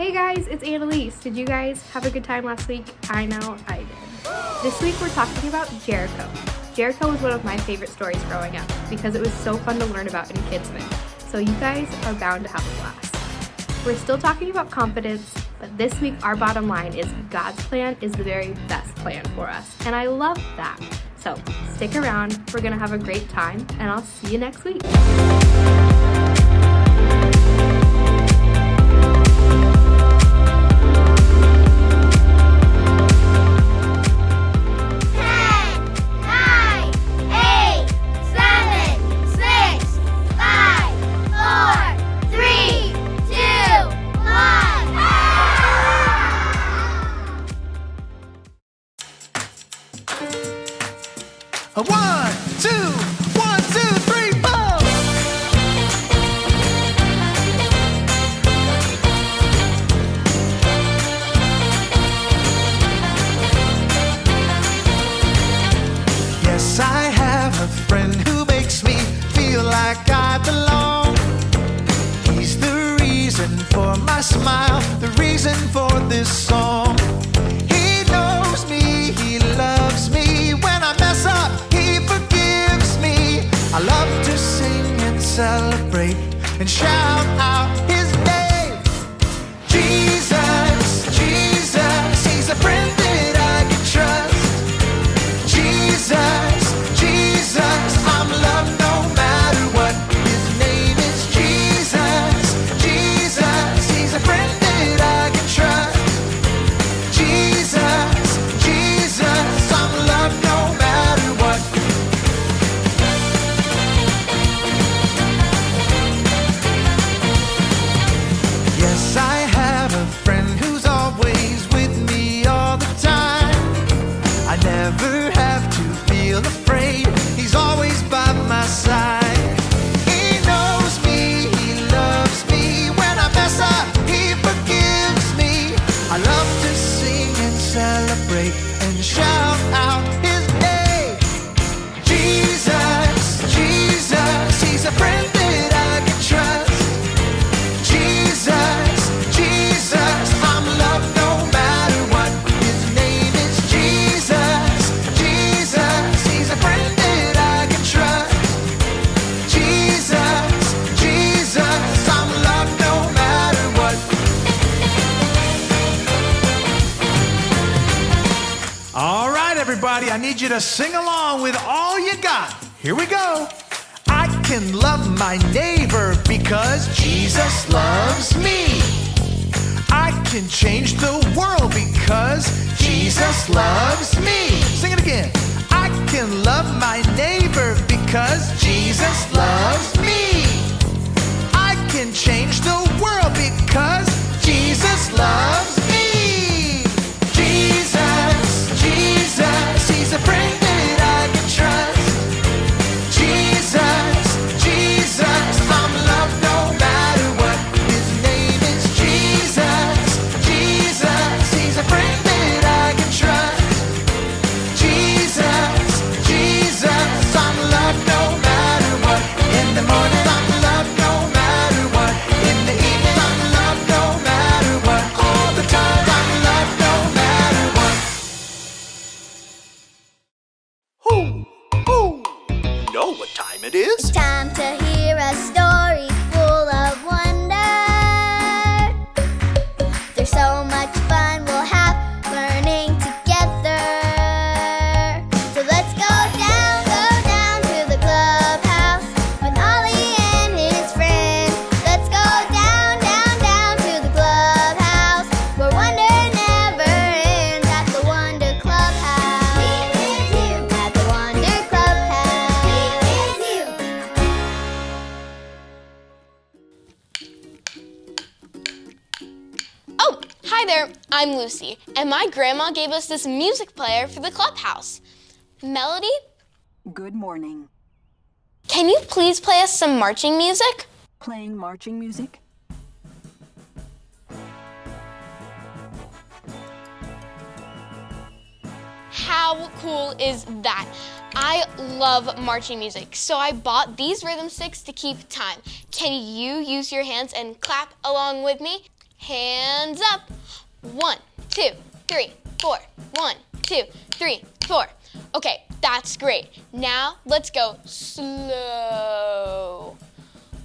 Hey guys, it's Annalise. Did you guys have a good time last week? I know I did. This week we're talking about Jericho. Jericho was one of my favorite stories growing up because it was so fun to learn about in Kidsman. So you guys are bound to have a blast. We're still talking about confidence, but this week our bottom line is God's plan is the very best plan for us. And I love that. So stick around, we're gonna have a great time, and I'll see you next week. A 1, 2, 1, 2, 3, 4. Yes, I have a friend who makes me feel like I belong. He's the reason for my smile, the reason for this song. He knows me, he loves me. When I mess up, I love to sing and celebrate and shout out his name. Jesus, Jesus, he's a friend that I can trust. Jesus, Jesus, I'm loved no matter what. His name is Jesus, Jesus, he's a friend that I can trust. Jesus, Jesus, I'm loved no matter what. Yes, I have a friend who's always with me all the time. I never have to feel afraid. He's always by my side. He knows me, he loves me. When I mess up, he forgives me. I love to sing and celebrate and shout out his name. Jesus, Jesus, he's a friend that I can trust. Jesus, Jesus, I'm loved no matter what. His name is Jesus, Jesus, he's a friend that I can trust. Jesus, Jesus, I'm loved no matter what. All right, everybody, I need you to sing along with all you got. Here we go. I can love my neighbor because Jesus loves me. I can change the world because Jesus loves me. Sing it again. I can love my neighbor because Jesus loves me. I can change the world because Jesus loves me. Jesus, Jesus, he's a friend that I can trust. Jesus, Jesus, I'm loved no matter what. His name is Jesus, Jesus, he's a friend that I can trust. Jesus, Jesus, I'm loved no matter what. In the morning I'm loved no matter what. In the evening I'm loved no matter what. All the time I'm loved no matter what. Who? You know what time it is? It's time to hear a story full of wonder. There's so much fun we'll have learning together. So let's go down to the clubhouse with Ollie and his friends. Let's go down to the clubhouse where wonder never ends at the Wonder Clubhouse. Meet with you at the Wonder Clubhouse. Meet with you. Oh, hi there, I'm Lucy, and my grandma gave us this music player for the clubhouse. Melody, Good morning. can you please play us some marching music? Playing marching music? How cool is that? I love marching music, so I bought these rhythm sticks to keep time. Can you use your hands and clap along with me? Hands up. 1, 2, 3, 4. 1, 2, 3, 4. Okay, that's great. Now let's go slow.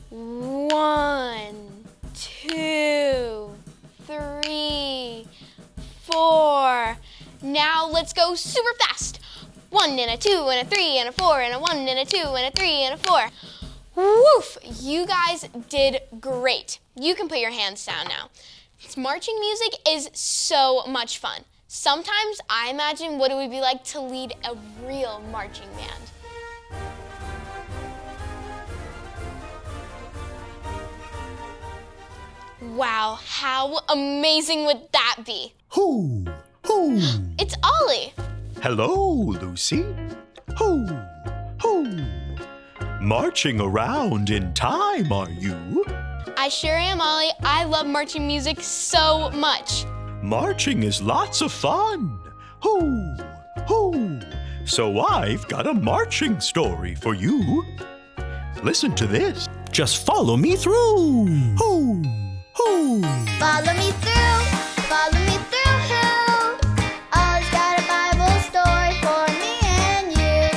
1, 2, 3, 4. Now let's go super fast. 1 and a 2 and a 3 and a 4 and a 1 and a 2 and a 3 and a 4. Woof! You guys did great. You can put your hands down now. Marching music is so much fun. Sometimes I imagine what it would be like to lead a real marching band. Wow, how amazing would that be? Hoo, hoo. It's Ollie. Hello, Lucy. Hoo, hoo. Marching around in time, are you? I sure am, Ollie. I love marching music so much. Marching is lots of fun. Hoo, hoo. So I've got a marching story for you. Listen to this. Just follow me through. Hoo, hoo. Follow me through, follow me through. Ollie's got a Bible story for me and you.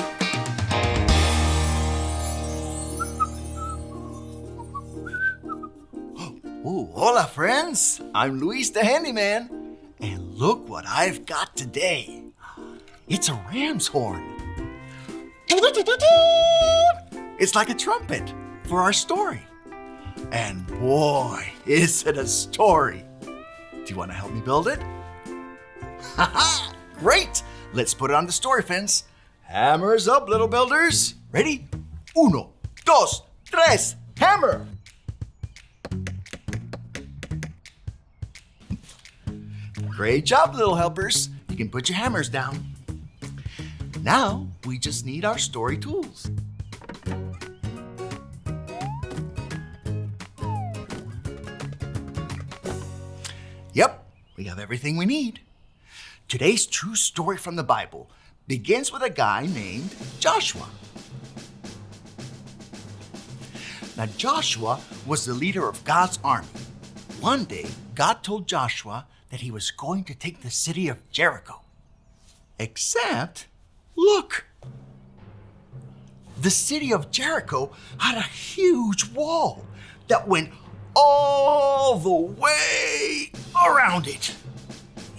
Oh, hola, friends. I'm Luis the Handyman. And look what I've got today. It's a ram's horn. It's like a trumpet for our story. And boy, is it a story. Do you want to help me build it? Haha, great. Let's put it on the story fence. Hammers up, little builders. Ready? 1, 2, 3, hammer. Great job, little helpers. You can put your hammers down. Now, we just need our story tools. Yep, we have everything we need. Today's true story from the Bible begins with a guy named Joshua. Now, Joshua was the leader of God's army. One day, God told Joshua that he was going to take the city of Jericho. Except, look, the city of Jericho had a huge wall that went all the way around it.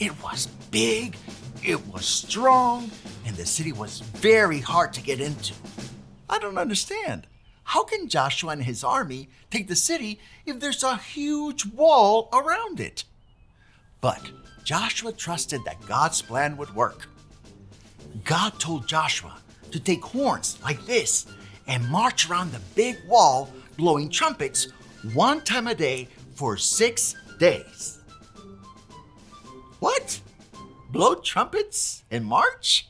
It was big, it was strong, and the city was very hard to get into. I don't understand. How can Joshua and his army take the city if there's a huge wall around it? But Joshua trusted that God's plan would work. God told Joshua to take horns like this and march around the big wall blowing trumpets 1 time a day for 6 days. What? Blow trumpets and march?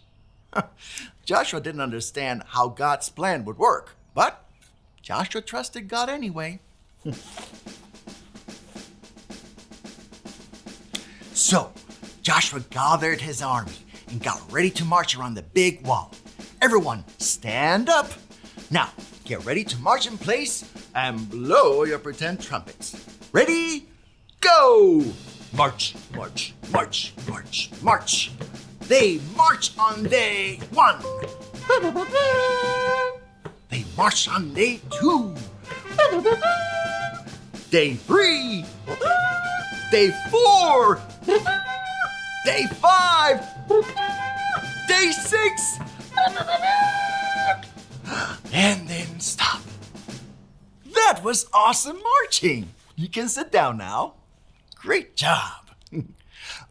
Joshua didn't understand how God's plan would work, but Joshua trusted God anyway. So, Joshua gathered his army and got ready to march around the big wall. Everyone, stand up. Now, get ready to march in place and blow your pretend trumpets. Ready? Go! March, march, march, march, march. They march on day 1. They march on day 2. Day 3. Day 4. Day 5. Day 6. And then stop. That was awesome marching. You can sit down now. Great job.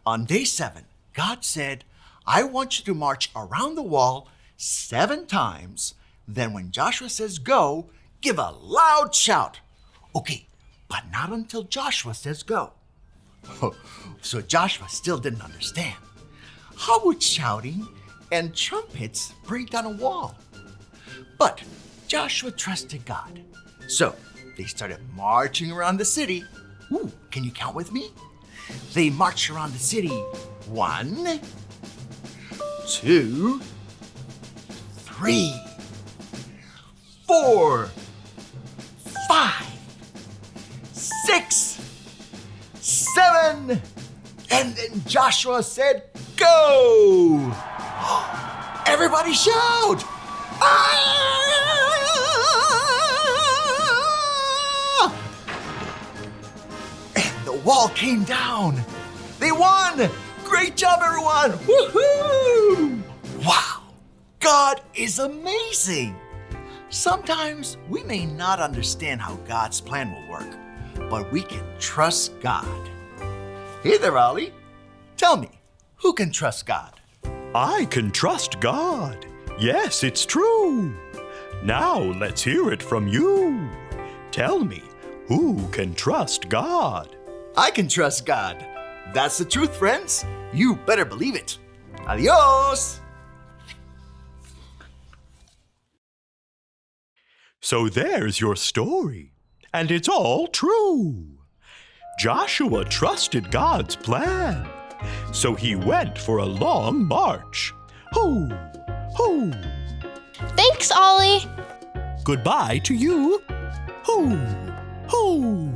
On day 7, God said, I want you to march around the wall 7 times. Then when Joshua says go, give a loud shout. Okay, but not until Joshua says go. So Joshua still didn't understand. How would shouting and trumpets break down a wall? But Joshua trusted God. So they started marching around the city. Ooh, can you count with me? They marched around the city 1, 2, 3, 4, 5, 6, And then Joshua said, "Go!" Everybody shout! "Ah!" And the wall came down. They won! Great job, everyone! Woohoo! Wow! God is amazing! Sometimes we may not understand how God's plan will work, but we can trust God. Hey there, Ollie. Tell me, who can trust God? I can trust God. Yes, it's true. Now let's hear it from you. Tell me, who can trust God? I can trust God. That's the truth, friends. You better believe it. Adios! So there's your story, and it's all true. Joshua trusted God's plan, so he went for a long march. Hoo, hoo. Thanks, Ollie. Goodbye to you. Hoo, hoo.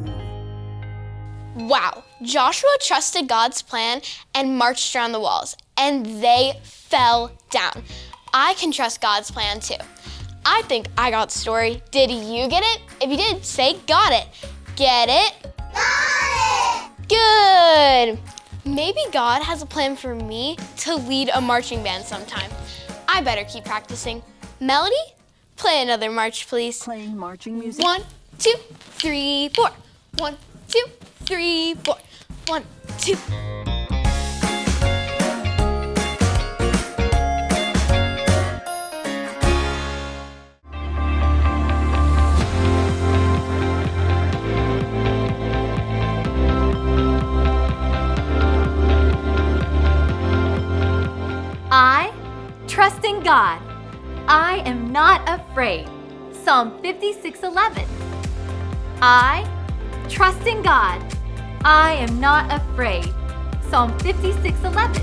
Wow, Joshua trusted God's plan and marched around the walls, and they fell down. I can trust God's plan too. I think I got the story. Did you get it? If you did, say got it. Get it? Got it! Good. Maybe God has a plan for me to lead a marching band sometime. I better keep practicing. Melody, play another march, please. Playing marching music. 1, 2, 3, 4. 1, 2, 3, 4. 1, 2. I trust in God. I am not afraid. Psalm 56:11. I trust in God. I am not afraid. Psalm 56:11.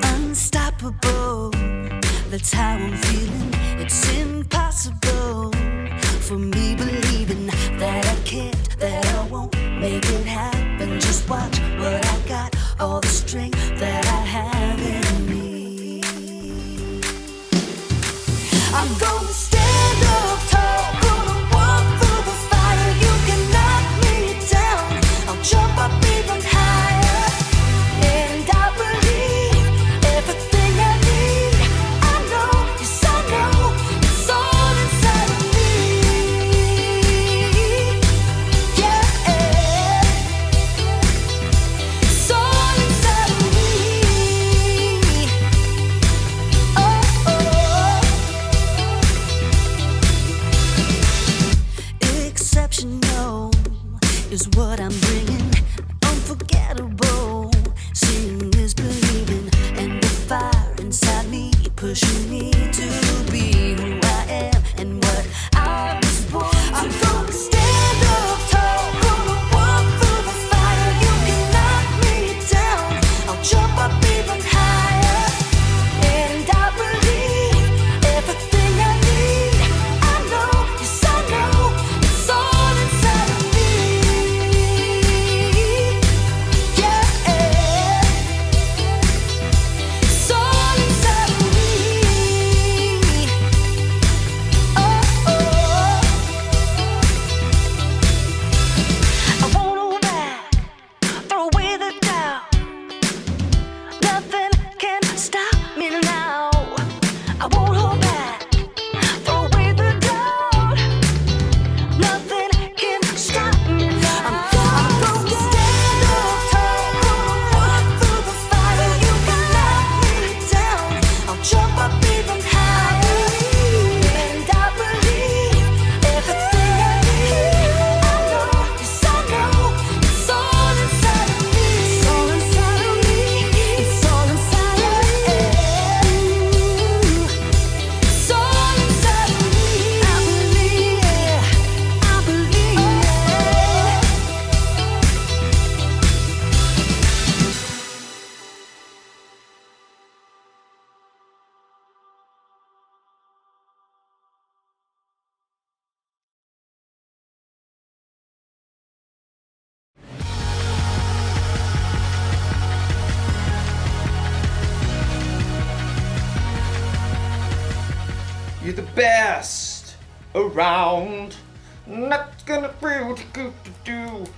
Unstoppable, that's how I'm feeling. It's impossible for me believing that I can't, that I won't make it happen. Just watch what I got, all the strength that I have in me. I'm gonna stand up tall, gonna walk through the fire. You can knock me down, I'll jump up even higher. And I believe everything I need. I know, yes I know, it's all inside of me. Yeah, it's all inside of me. Oh, oh. You're the best around. Not gonna feel too good.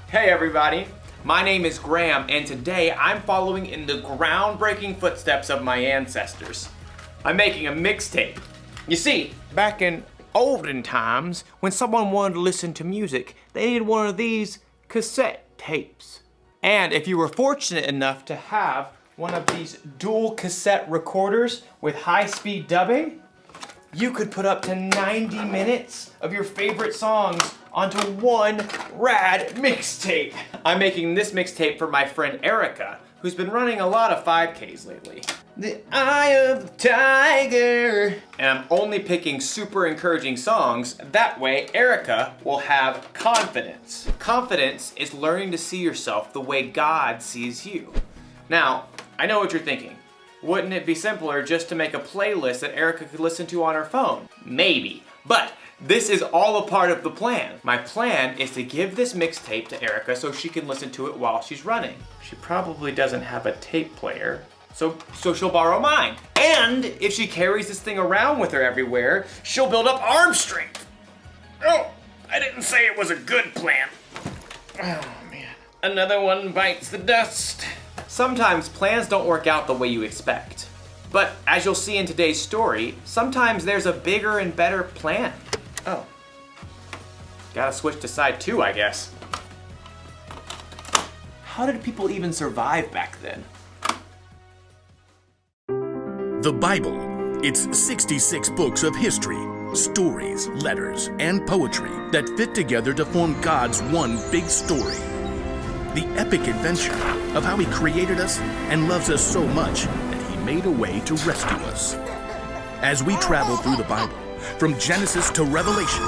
Hey everybody, my name is Graham, and today I'm following in the groundbreaking footsteps of my ancestors. I'm making a mixtape. You see, back in olden times, when someone wanted to listen to music, they needed one of these cassette tapes. And if you were fortunate enough to have one of these dual cassette recorders with high-speed dubbing, you could put up to 90 minutes of your favorite songs onto one rad mixtape. I'm making this mixtape for my friend Erica, who's been running a lot of 5Ks lately. The Eye of the Tiger. And I'm only picking super encouraging songs. That way, Erica will have confidence. Confidence is learning to see yourself the way God sees you. Now, I know what you're thinking. Wouldn't it be simpler just to make a playlist that Erica could listen to on her phone? Maybe, but this is all a part of the plan. My plan is to give this mixtape to Erica so she can listen to it while she's running. She probably doesn't have a tape player, so she'll borrow mine. And if she carries this thing around with her everywhere, she'll build up arm strength. Oh, I didn't say it was a good plan. Oh man, another one bites the dust. Sometimes plans don't work out the way you expect. But as you'll see in today's story, sometimes there's a bigger and better plan. Oh. Gotta switch to side 2, I guess. How did people even survive back then? The Bible. It's 66 books of history, stories, letters, and poetry that fit together to form God's one big story. The epic adventure of how He created us and loves us so much that He made a way to rescue us. As we travel through the Bible, from Genesis to Revelation,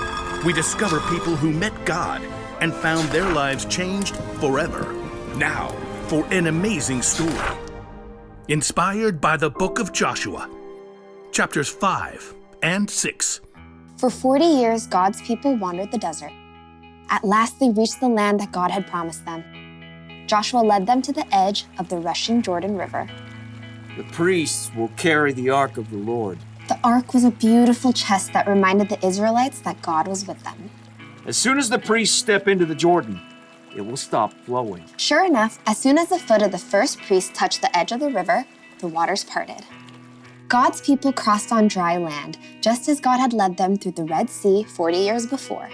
we discover people who met God and found their lives changed forever. Now, for an amazing story. Inspired by the book of Joshua, chapters 5 and 6. For 40 years, God's people wandered the desert. At last, they reached the land that God had promised them. Joshua led them to the edge of the rushing Jordan River. The priests will carry the ark of the Lord. The ark was a beautiful chest that reminded the Israelites that God was with them. As soon as the priests step into the Jordan, it will stop flowing. Sure enough, as soon as the foot of the first priest touched the edge of the river, the waters parted. God's people crossed on dry land, just as God had led them through the Red Sea 40 years before.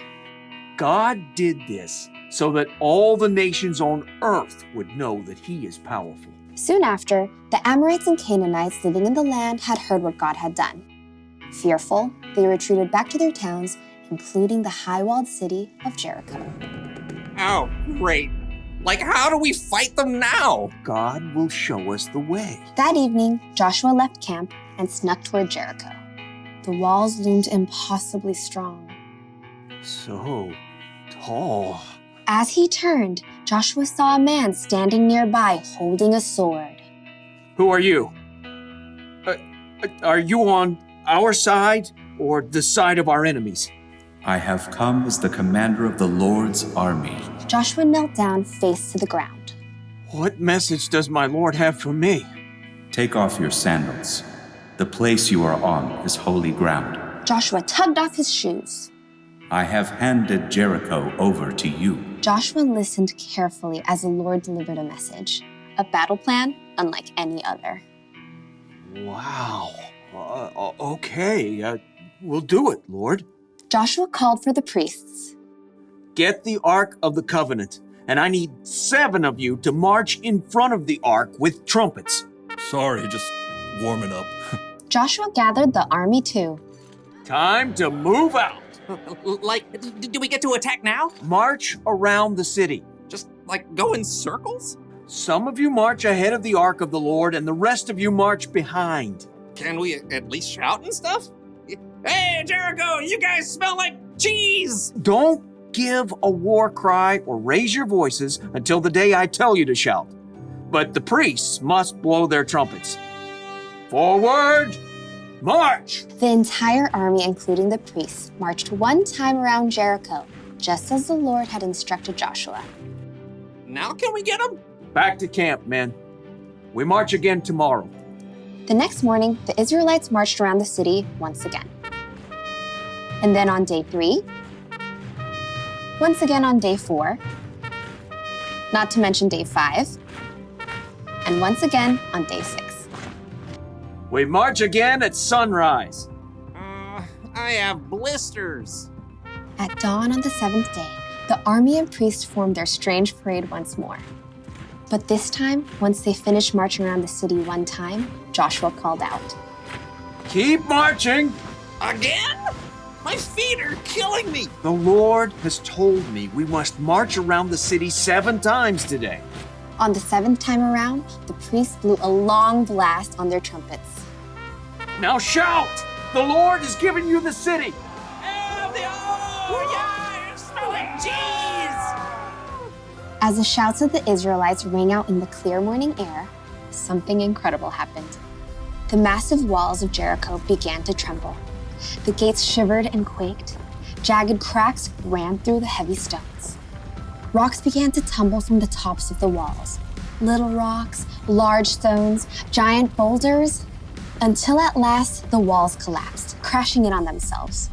God did this so that all the nations on earth would know that He is powerful. Soon after, the Amorites and Canaanites living in the land had heard what God had done. Fearful, they retreated back to their towns, including the high-walled city of Jericho. Oh, great. Like, how do we fight them now? God will show us the way. That evening, Joshua left camp and snuck toward Jericho. The walls loomed impossibly strong. So tall. As he turned, Joshua saw a man standing nearby holding a sword. Who are you? Are you on our side or the side of our enemies? I have come as the commander of the Lord's army. Joshua knelt down, face to the ground. What message does my Lord have for me? Take off your sandals. The place you are on is holy ground. Joshua tugged off his shoes. I have handed Jericho over to you. Joshua listened carefully as the Lord delivered a message, a battle plan unlike any other. Wow. Okay, we'll do it, Lord. Joshua called for the priests. Get the Ark of the Covenant, and I need 7 of you to march in front of the Ark with trumpets. Sorry, just warming up. Joshua gathered the army too. Time to move out. Like, do we get to attack now? March around the city. Just, like, go in circles? Some of you march ahead of the Ark of the Lord, and the rest of you march behind. Can we at least shout and stuff? Hey, Jericho, you guys smell like cheese! Don't give a war cry or raise your voices until the day I tell you to shout. But the priests must blow their trumpets. Forward, march! The entire army, including the priests, marched one time around Jericho, just as the Lord had instructed Joshua. Now can we get them? Back to camp, men. We march again tomorrow. The next morning, the Israelites marched around the city once again. And then on day 3, once again on day 4, not to mention day 5, and once again on day 6. We march again at sunrise. I have blisters. At dawn on the 7th day, the army and priests formed their strange parade once more. But this time, once they finished marching around the city one time, Joshua called out, Keep marching! Again? My feet are killing me. The Lord has told me we must march around the city 7 times today. On the 7th time around, the priests blew a long blast on their trumpets. Now shout! The Lord has given you the city! As the shouts of the Israelites rang out in the clear morning air, something incredible happened. The massive walls of Jericho began to tremble. The gates shivered and quaked. Jagged cracks ran through the heavy stones. Rocks began to tumble from the tops of the walls. Little rocks, large stones, giant boulders, until at last the walls collapsed, crashing in on themselves.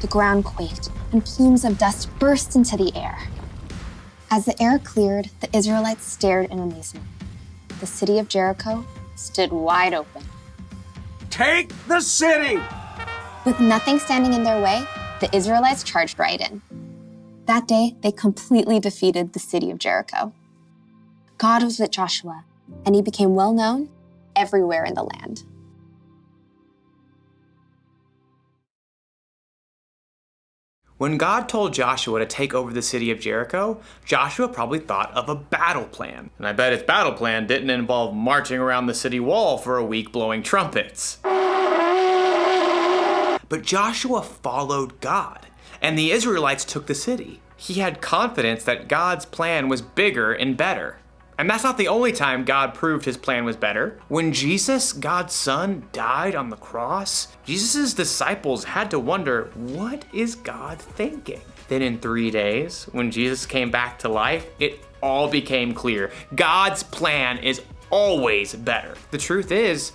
The ground quaked, and plumes of dust burst into the air. As the air cleared, the Israelites stared in amazement. The city of Jericho stood wide open. Take the city! With nothing standing in their way, the Israelites charged right in. That day, they completely defeated the city of Jericho. God was with Joshua, and he became well known everywhere in the land. When God told Joshua to take over the city of Jericho, Joshua probably thought of a battle plan. And I bet his battle plan didn't involve marching around the city wall for a week blowing trumpets. But Joshua followed God, and the Israelites took the city. He had confidence that God's plan was bigger and better. And that's not the only time God proved his plan was better. When Jesus, God's son, died on the cross, Jesus' disciples had to wonder, what is God thinking? Then in 3 days, when Jesus came back to life, it all became clear. God's plan is always better. The truth is,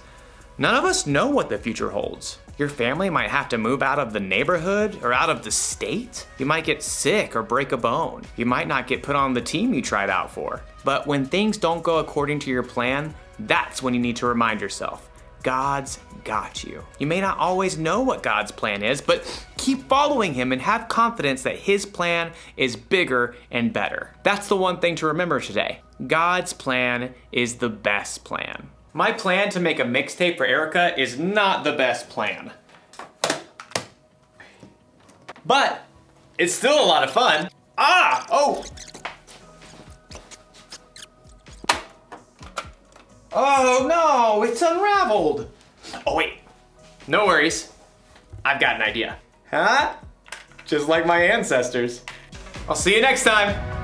none of us know what the future holds. Your family might have to move out of the neighborhood or out of the state. You might get sick or break a bone. You might not get put on the team you tried out for. But when things don't go according to your plan, that's when you need to remind yourself, God's got you. You may not always know what God's plan is, but keep following him and have confidence that his plan is bigger and better. That's the one thing to remember today. God's plan is the best plan. My plan to make a mixtape for Erica is not the best plan. But it's still a lot of fun. Oh no, it's unraveled. Oh wait, no worries. I've got an idea. Huh? Just like my ancestors. I'll see you next time.